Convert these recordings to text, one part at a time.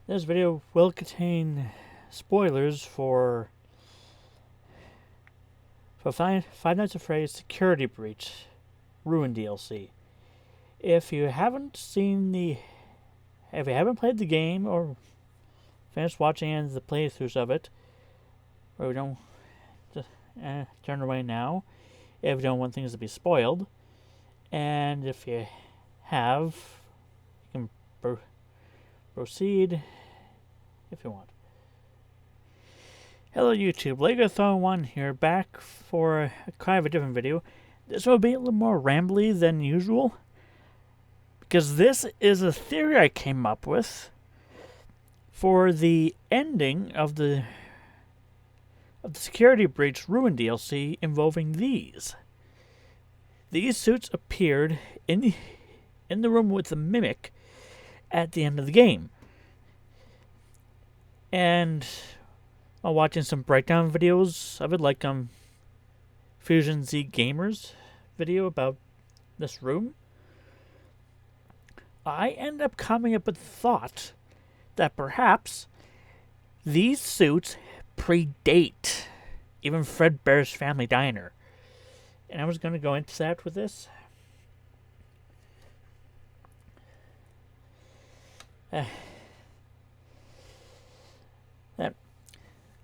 This video will contain spoilers for Five Nights at Freddy's Security Breach Ruin DLC. If you haven't played the game or finished watching the playthroughs of it, or you don't, just turn away now. If you don't want things to be spoiled, and if you have, you can proceed if you want. Hello YouTube, Legothon1 here, back for a kind of a different video. This will be a little more rambly than usual, because this is a theory I came up with for the ending of the Security Breach Ruin DLC involving these. These suits appeared in the room with the Mimic at the end of the game. And while watching some breakdown videos of it, like Fusion Z Gamers video about this room, I end up coming up with the thought that perhaps these suits predate even Fredbear's Family Diner. And I was going to go into that with this.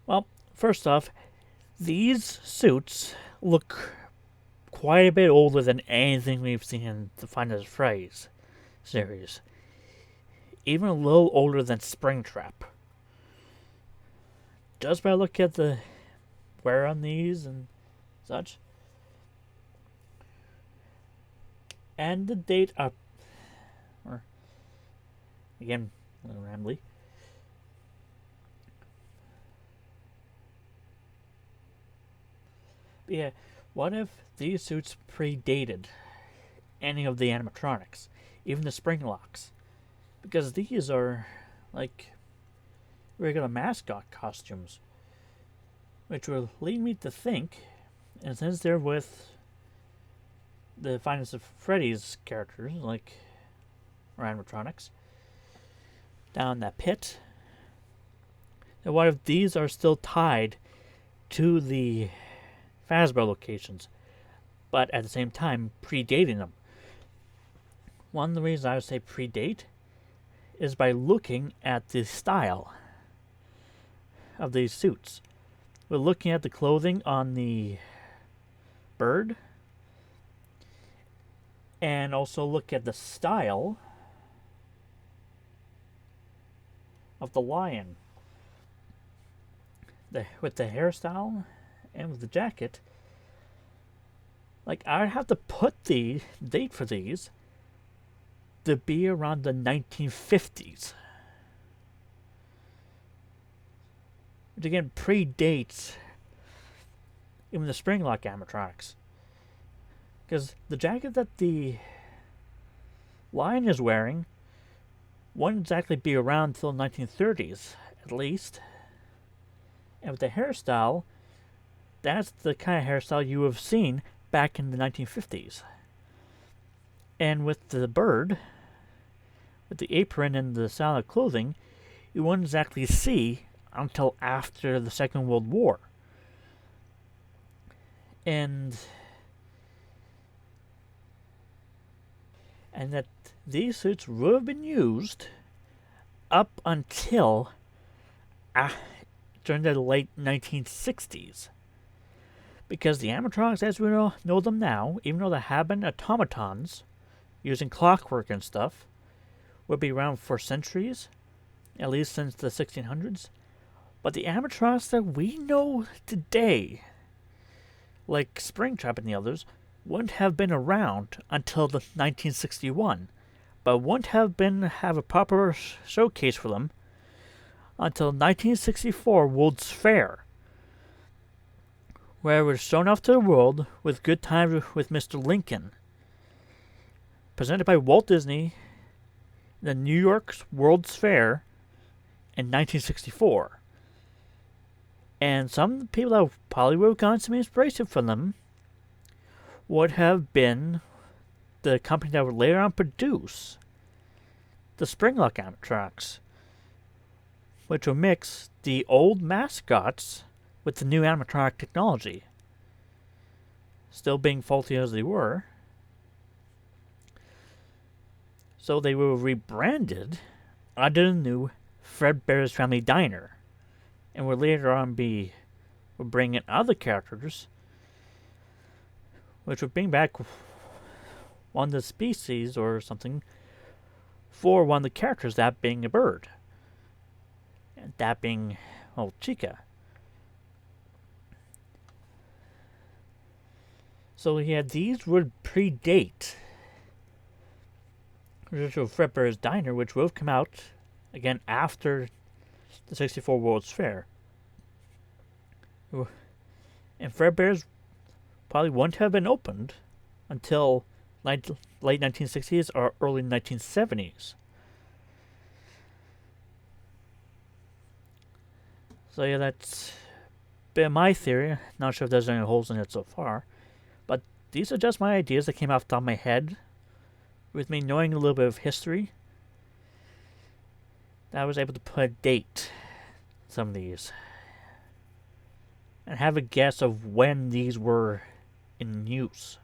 Well, first off, these suits look quite a bit older than anything we've seen in the Five Nights at Freddy's series. Even a little older than Springtrap. Just by looking at the wear on these and such. And the date up, or again, a little rambly. But yeah, what if these suits predated any of the animatronics, even the spring locks? Because these are like regular Mascot costumes, which will lead me to think, and since they're with the Five Nights at Freddy's characters, like or animatronics, down that pit, then what if these are still tied to the Fazbear locations, but at the same time predating them? One of the reasons I would say predate is by looking at the style of these suits. We're looking at the clothing on the bird, and also look at the style of the lion. With the hairstyle and with the jacket, like I'd have to put the date for these to be around the 1950s. Which again predates even the Springlock animatronics. Because the jacket that the lion is wearing wouldn't exactly be around until the 1930s, at least. And with the hairstyle, that's the kind of hairstyle you have seen back in the 1950s. And with the bird, with the apron and the style of clothing, you wouldn't exactly see until after the Second World War. And that these suits would have been used up until during the late 1960s. Because the animatronics as we know them now, even though they have been automatons using clockwork and stuff, would be around for centuries, at least since the 1600s. But the animatronics that we know today, like Springtrap and the others, wouldn't have been around until the 1961, but wouldn't have a proper showcase for them until 1964 World's Fair, where it was shown off to the world with Good Times with Mr. Lincoln, presented by Walt Disney, the New York's World's Fair in 1964. And some people that probably would have gotten some inspiration from them would have been the company that would later on produce the Springlock animatronics, which will mix the old mascots with the new animatronic technology. Still being faulty as they were. So they were rebranded under the new Fredbear's Family Diner, and will later on will bring in other characters, which would bring back one of the species or something for one of the characters, that being a bird, and that being, well, Chica. So yeah, these would predate original Fredbear's Diner, which will have come out again after the 64 World's Fair. And Fredbear's probably wouldn't have been opened until late 1960s or early 1970s. So yeah, that's a bit of my theory. Not sure if there's any holes in it so far. But these are just my ideas that came off the top of my head. With me knowing a little bit of history, I was able to put a date on some of these. And have a guess of when these were in use.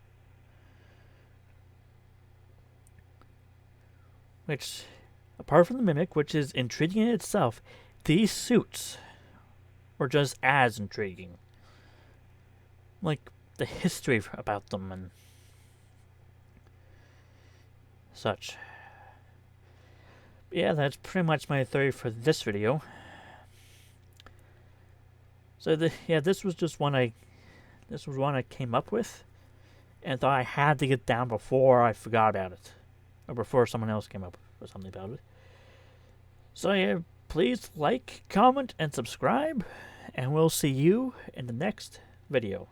Which, apart from the Mimic, which is intriguing in itself, these suits were just as intriguing. Like, the history about them and such. Yeah, that's pretty much my theory for this video. So this was just one I came up with, and thought I had to get down before I forgot about it, or before someone else came up with something about it. So yeah, please like, comment, and subscribe, and we'll see you in the next video.